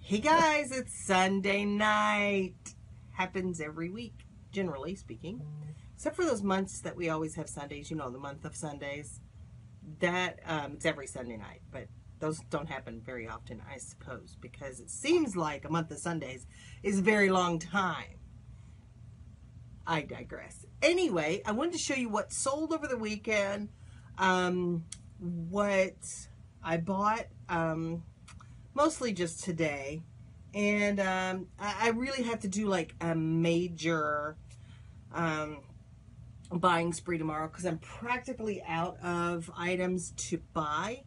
Hey guys, it's Sunday night. Happens every week, generally speaking. Except for those months that we always have Sundays, you know, the month of Sundays. That, it's every Sunday night, but those don't happen very often, I suppose, because it seems like a month of Sundays is a very long time. I digress. Anyway, I wanted to show you what sold over the weekend, what I bought, mostly just today, and I really have to do like a major buying spree tomorrow because I'm practically out of items to buy.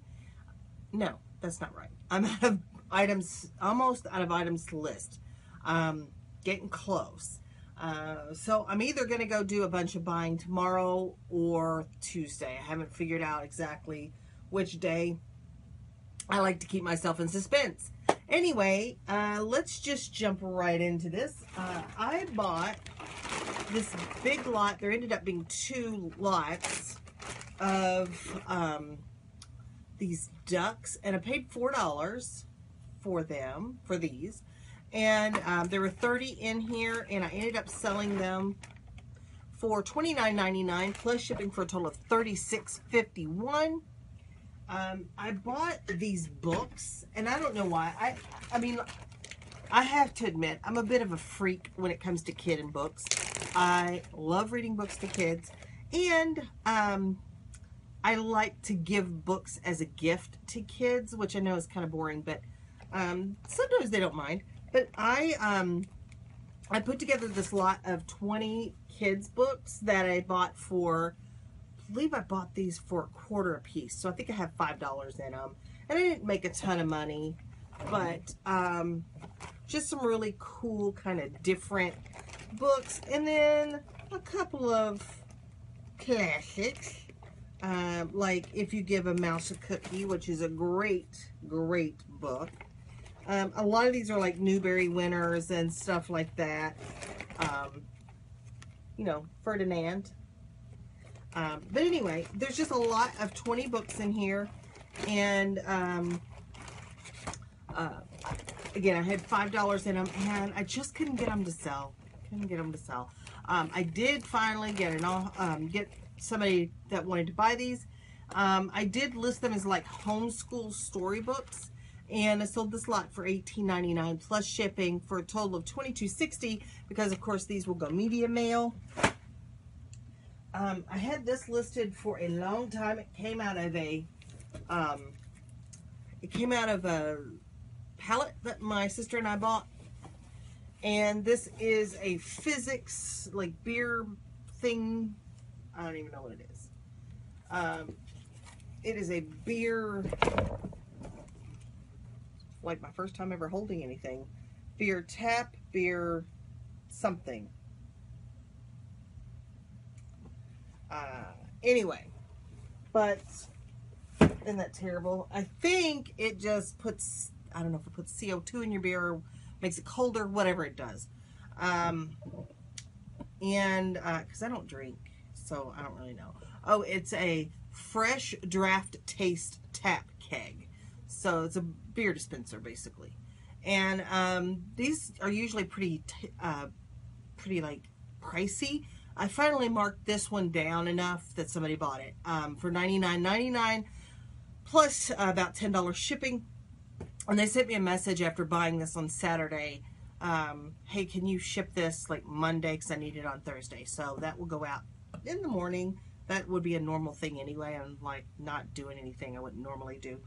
No, that's not right. I'm out of items, almost out of items to list. Getting close. So I'm either going to go do a bunch of buying tomorrow or Tuesday. I haven't figured out exactly which day. I like to keep myself in suspense. Anyway, let's just jump right into this. I bought this big lot. There ended up being 2 lots of these ducks, and I paid $4 for them, for these. And there were 30 in here, and I ended up selling them for $29.99 plus shipping for a total of $36.51. I bought these books, and I don't know why. I mean, I have to admit, I'm a bit of a freak when it comes to kid and books. I love reading books to kids, and I like to give books as a gift to kids, which I know is kind of boring, but sometimes they don't mind. But I put together this lot of 20 kids books that I bought for, I believe I bought these for $1 a piece. So I think I have $5 in them. And I didn't make a ton of money, but just some really cool kind of different books. And then a couple of classics, like If You Give a Mouse a Cookie, which is a great, great book. A lot of these are like Newbery winners and stuff like that. You know, Ferdinand. But anyway, there's just a lot of 20 books in here. And again, I had $5 in them, and I just couldn't get them to sell. I did finally get get somebody that wanted to buy these. I did list them as like homeschool storybooks. And I sold this lot for $18.99 plus shipping for a total of $22.60 because, of course, these will go media mail. I had this listed for a long time. It came out of a palette that my sister and I bought. And this is a physics, like, beer thing. I don't even know what it is. It is a beer, like my first time ever holding anything. Beer tap, beer something. Anyway, but isn't that terrible? I think it just puts, I don't know if it puts CO2 in your beer or makes it colder, whatever it does. Because I don't drink, so I don't really know. Oh, it's a fresh draft taste tap keg. So it's a beer dispenser, basically. And these are usually pretty like pricey. I finally marked this one down enough that somebody bought it for $99.99 plus about $10 shipping. And they sent me a message after buying this on Saturday. Hey, can you ship this like Monday? Because I need it on Thursday. So that will go out in the morning. That would be a normal thing anyway. I'm like not doing anything I wouldn't normally do.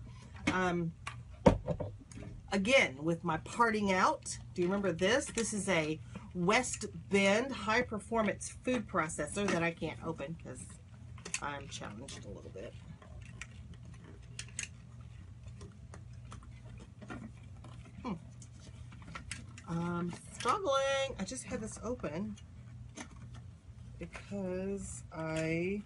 Again, with my parting out, do you remember this? This is a West Bend high performance food processor that I can't open because I'm challenged a little bit. Struggling. I just had this open because I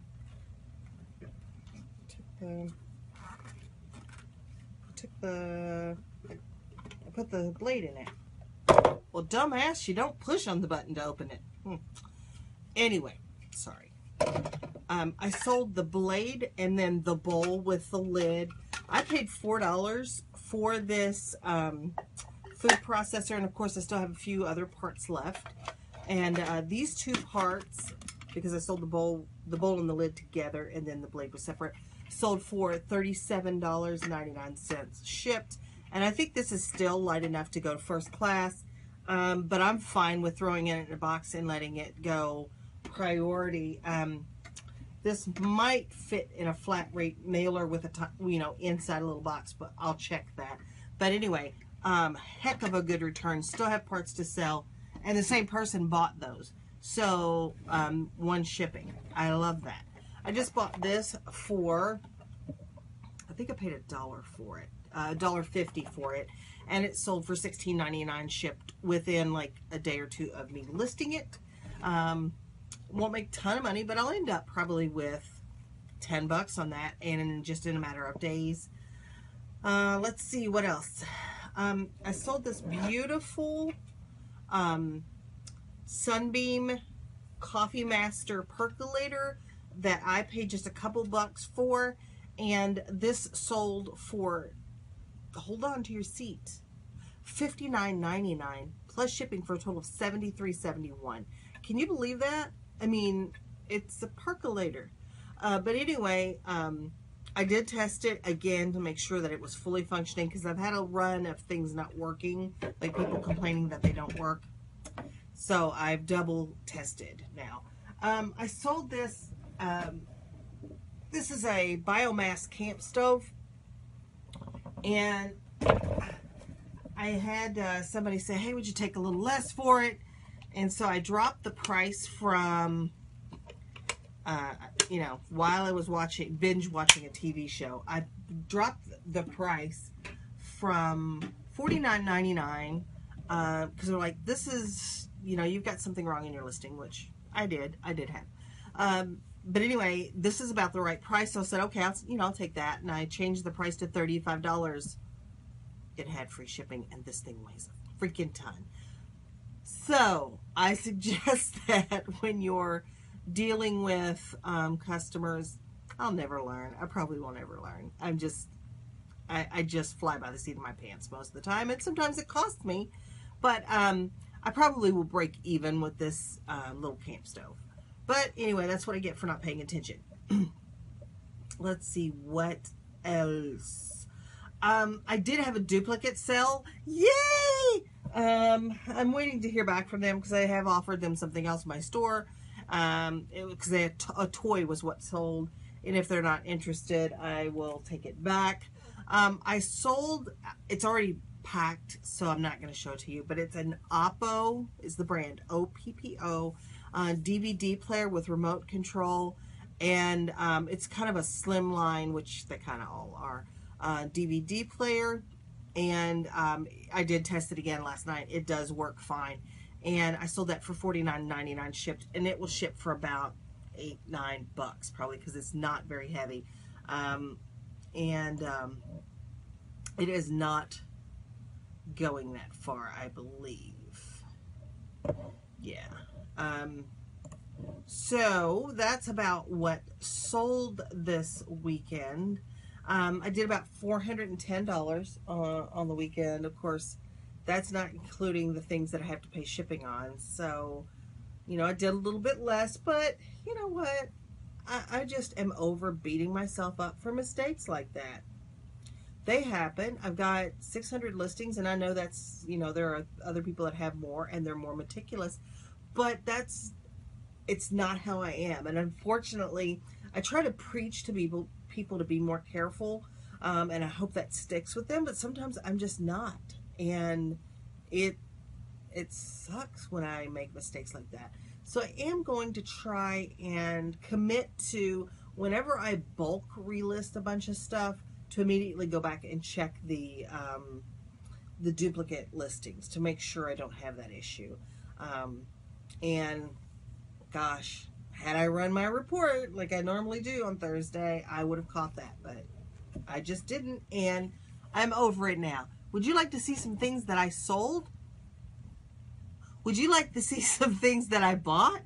I put the blade in it. Well, dumbass, you don't push on the button to open it. Anyway, sorry. I sold the blade and then the bowl with the lid. I paid $4 for this food processor, and of course I still have a few other parts left. And these two parts, because I sold the bowl and the lid together, and then the blade was separate, sold for $37.99 shipped. And I think this is still light enough to go to first class, but I'm fine with throwing it in a box and letting it go priority. This might fit in a flat rate mailer with a, inside a little box, but I'll check that. But anyway, heck of a good return. Still have parts to sell, and the same person bought those. So, one shipping. I love that. I just bought this for, I think I paid $1 for it, $1.50 for it, and it sold for $16.99 shipped within like a day or two of me listing it. Won't make a ton of money, but I'll end up probably with 10 bucks on that, and just in a matter of days. Let's see what else. I sold this beautiful Sunbeam Coffee Master percolator that I paid just a couple bucks for, and this sold for, hold on to your seat, $59.99 plus shipping for a total of $73.71. Can you believe that? I mean, it's a percolator. But anyway, I did test it again to make sure that it was fully functioning, because I've had a run of things not working, like people complaining that they don't work. So I've double tested now. I sold this. This is a biomass camp stove, and I had somebody say, hey, would you take a little less for it? And so I dropped the price from, while I was binge watching a TV show, I dropped the price from $49.99, because they're like, this is, you've got something wrong in your listing, which I did have. But anyway, this is about the right price. So I said, okay, I'll take that. And I changed the price to $35. It had free shipping, and this thing weighs a freaking ton. So I suggest that when you're dealing with customers, I'll never learn. I probably won't ever learn. I just fly by the seat of my pants most of the time, and sometimes it costs me. But I probably will break even with this little camp stove. But anyway, that's what I get for not paying attention. Let's see what else. I did have a duplicate sell. Yay! I'm waiting to hear back from them, because I have offered them something else in my store. Because a toy was what sold, and if they're not interested, I will take it back. I sold, it's already packed, so I'm not going to show it to you, but it's an Oppo, is the brand, OPPO, DVD player with remote control, and it's kind of a slim line, which they kind of all are, DVD player. And I did test it again last night. It does work fine. And I sold that for $49.99 shipped. And it will ship for about $8-9 bucks probably, because it's not very heavy. It is not going that far, I believe. Yeah. So that's about what sold this weekend. I did about $410 on the weekend. Of course, that's not including the things that I have to pay shipping on. So, I did a little bit less, but you know what? I just am over beating myself up for mistakes like that. They happen. I've got 600 listings, and I know that's, there are other people that have more, and they're more meticulous, but it's not how I am. And unfortunately, I try to preach to people to be more careful, and I hope that sticks with them, but sometimes I'm just not, and it sucks when I make mistakes like that. So I am going to try and commit to, whenever I bulk relist a bunch of stuff, to immediately go back and check the duplicate listings to make sure I don't have that issue. And gosh, had I run my report like I normally do on Thursday, I would have caught that, but I just didn't, and I'm over it now. Would you like to see some things that I sold? Would you like to see some things that I bought?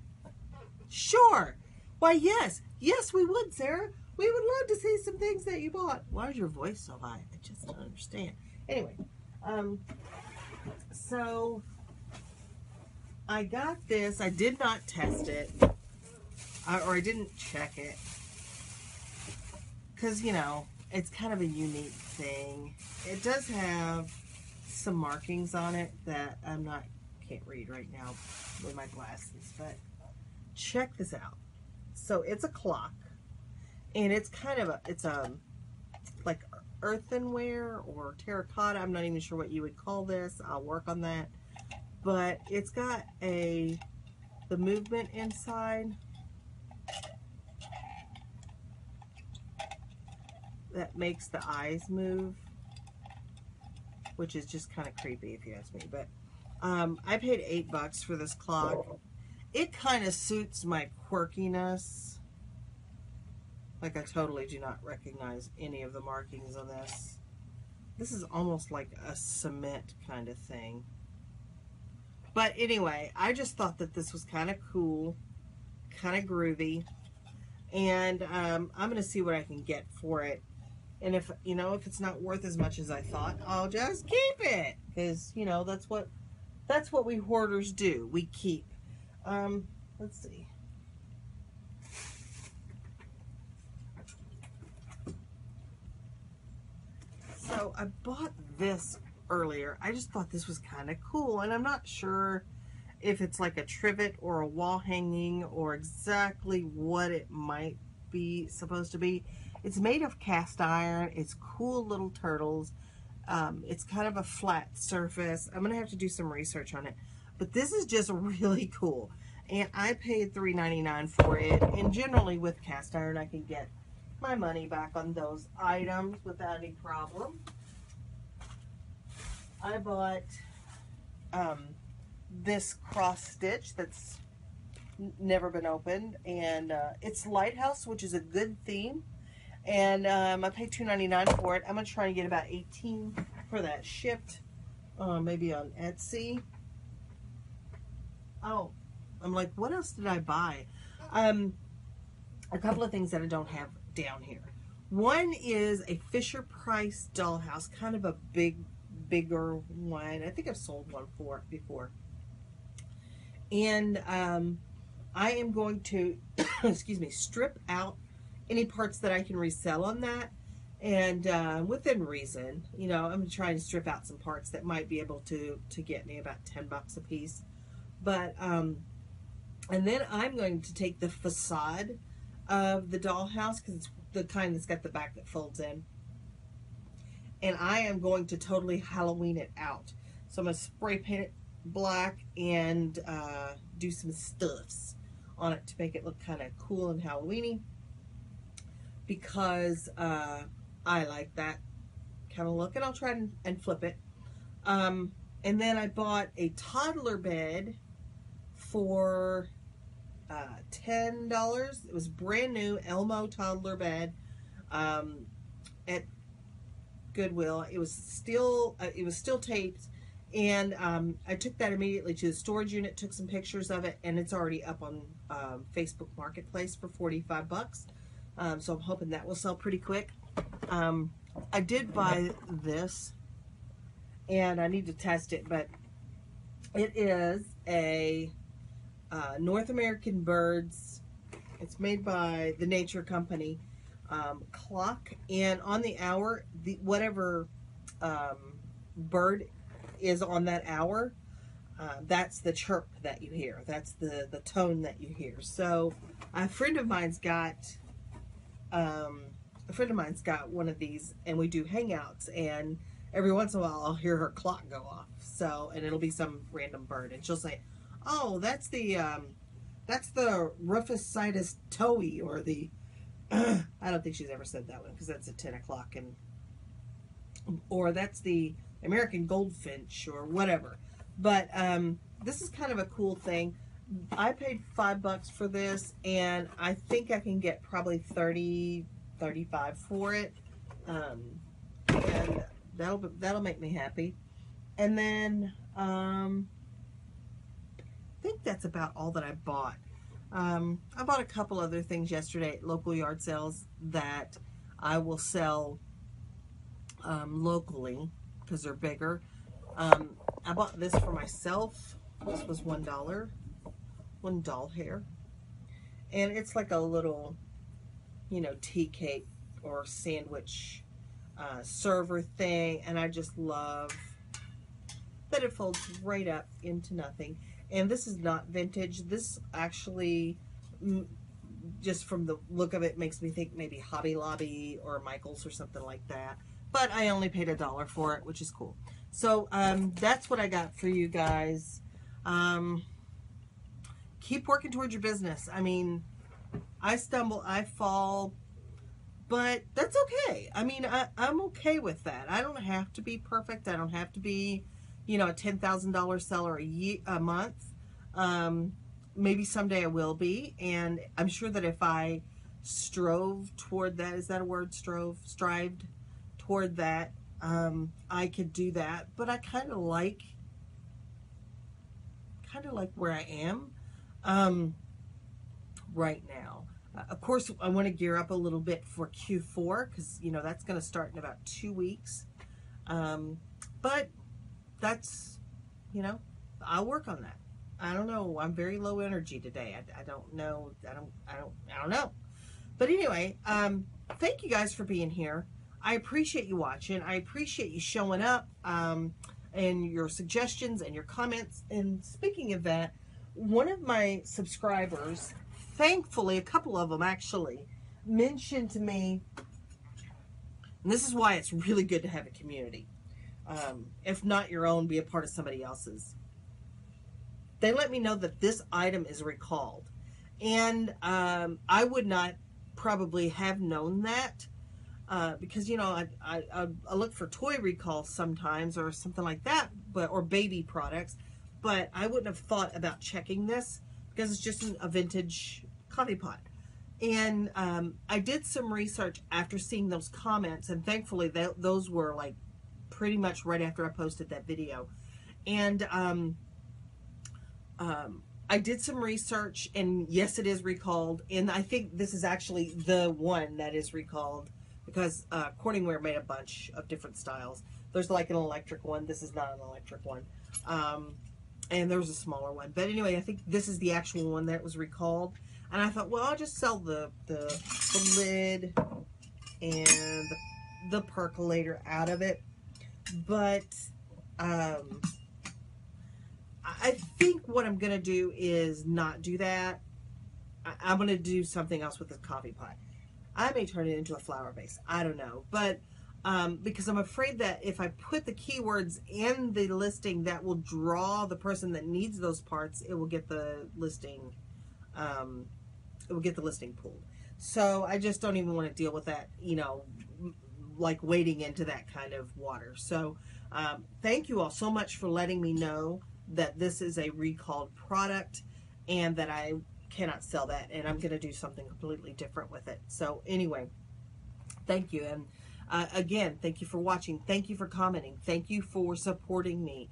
Sure. Why, yes. Yes, we would, Sarah. We would love to see some things that you bought. Why is your voice so high? I just don't understand. Anyway, So I got this. I did not test it, or I didn't check it, because, you know, it's kind of a unique thing. It does have some markings on it that can't read right now with my glasses, but check this out. So it's a clock, and it's kind of it's like earthenware or terracotta. I'm not even sure what you would call this. I'll work on that. But it's got the movement inside that makes the eyes move, which is just kind of creepy if you ask me. But I paid $8 for this clock. It kind of suits my quirkiness. Like, I totally do not recognize any of the markings on this. This is almost like a cement kind of thing. But anyway, I just thought that this was kind of cool, kind of groovy. And I'm going to see what I can get for it. And if, you know, if it's not worth as much as I thought, I'll just keep it. Because, you know, that's what we hoarders do. We keep. Let's see. So I bought this earlier. I just thought this was kind of cool, and I'm not sure if it's like a trivet or a wall hanging or exactly what it might be supposed to be. It's made of cast iron. It's cool little turtles. It's kind of a flat surface. I'm gonna have to do some research on it, but this is just really cool, and I paid $3.99 for it. And generally with cast iron, I can get my money back on those items without any problem. I bought this cross stitch that's never been opened, and it's Lighthouse, which is a good theme, and I paid $2.99 for it. I'm gonna try and get about $18 for that shipped, maybe on Etsy. Oh, I'm like, what else did I buy? A couple of things that I don't have down here. One is a Fisher Price dollhouse, kind of a bigger one. I think I've sold one for it before. And I am going to, excuse me, strip out any parts that I can resell on that. And within reason, you know, I'm trying to strip out some parts that might be able to get me about $10 a piece. But, and then I'm going to take the facade of the dollhouse, because it's the kind that's got the back that folds in, and I am going to totally Halloween it out. So I'm going to spray paint it black and do some stuffs on it to make it look kind of cool and Halloweeny, because I like that kind of look, and I'll try and flip it. And then I bought a toddler bed for $10. It was brand new Elmo toddler bed at Goodwill. It was still taped, and I took that immediately to the storage unit, took some pictures of it, and it's already up on Facebook Marketplace for $45. So I'm hoping that will sell pretty quick. I did buy this, and I need to test it, but it is a North American Birds. It's made by the Nature Company clock, and on the hour, whatever bird is on that hour, that's the chirp that you hear. That's the tone that you hear. So a friend of mine's got one of these, and we do hangouts, and every once in a while I'll hear her clock go off. So, and it'll be some random bird, and she'll say, "Oh, that's the Rufus-sidus towhee," or the I don't think she's ever said that one, because that's at 10 o'clock, and or that's the American goldfinch, or whatever. But this is kind of a cool thing. I paid $5 for this, and I think I can get probably 30, 35 for it, and that'll make me happy. And then I think that's about all that I bought. I bought a couple other things yesterday at local yard sales that I will sell locally, because they're bigger. I bought this for myself. This was $1. One doll hair. And it's like a little, you know, tea cake or sandwich server thing. And I just love that it folds right up into nothing. And this is not vintage. This actually, just from the look of it, makes me think maybe Hobby Lobby or Michael's or something like that. But I only paid $1 for it, which is cool. So that's what I got for you guys. Keep working towards your business. I mean, I stumble, I fall, but that's okay. I mean, I'm okay with that. I don't have to be perfect. I don't have to be, you know, a $10,000 seller a month. Maybe someday I will be, and I'm sure that if I strove toward that, is that a word, strived toward that, I could do that. But I kind of like where I am right now. Of course, I want to gear up a little bit for Q4 because, you know, that's going to start in about 2 weeks. But that's, you know, I'll work on that. I don't know. I'm very low energy today. I don't know. I don't know. But anyway, thank you guys for being here. I appreciate you watching. I appreciate you showing up, and your suggestions and your comments. And speaking of that, one of my subscribers, thankfully, a couple of them actually, mentioned to me, and this is why it's really good to have a community. If not your own, be a part of somebody else's. They let me know that this item is recalled. And I would not probably have known that because, you know, I look for toy recalls sometimes or something like that, or baby products, but I wouldn't have thought about checking this because it's just a vintage coffee pot. And I did some research after seeing those comments, and thankfully those were like pretty much right after I posted that video. And I did some research, and yes, it is recalled. And I think this is actually the one that is recalled because Corningware made a bunch of different styles. There's like an electric one. This is not an electric one. And there's a smaller one. But anyway, I think this is the actual one that was recalled. And I thought, well, I'll just sell the lid and the percolator out of it. But I think what I'm going to do is not do that. I'm going to do something else with this coffee pot. I may turn it into a flower vase. I don't know. But because I'm afraid that if I put the keywords in the listing, that will draw the person that needs those parts. It will get the listing. It will get the listing pulled. So I just don't even want to deal with that, you know, like wading into that kind of water. So thank you all so much for letting me know that this is a recalled product and that I cannot sell that, and I'm going to do something completely different with it. So anyway, thank you. And again, thank you for watching. Thank you for commenting. Thank you for supporting me.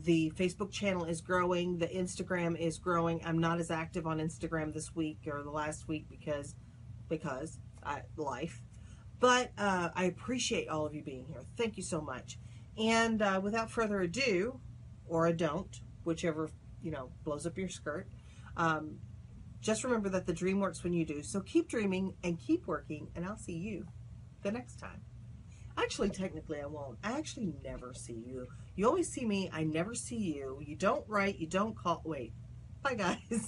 The Facebook channel is growing. The Instagram is growing. I'm not as active on Instagram this week or the last week because life. But I appreciate all of you being here. Thank you so much. And without further ado, or a don't, whichever, you know, blows up your skirt, just remember that the dream works when you do. So keep dreaming and keep working, and I'll see you the next time. Actually, technically, I won't. I actually never see you. You always see me. I never see you. You don't write. You don't call. Wait. Bye, guys.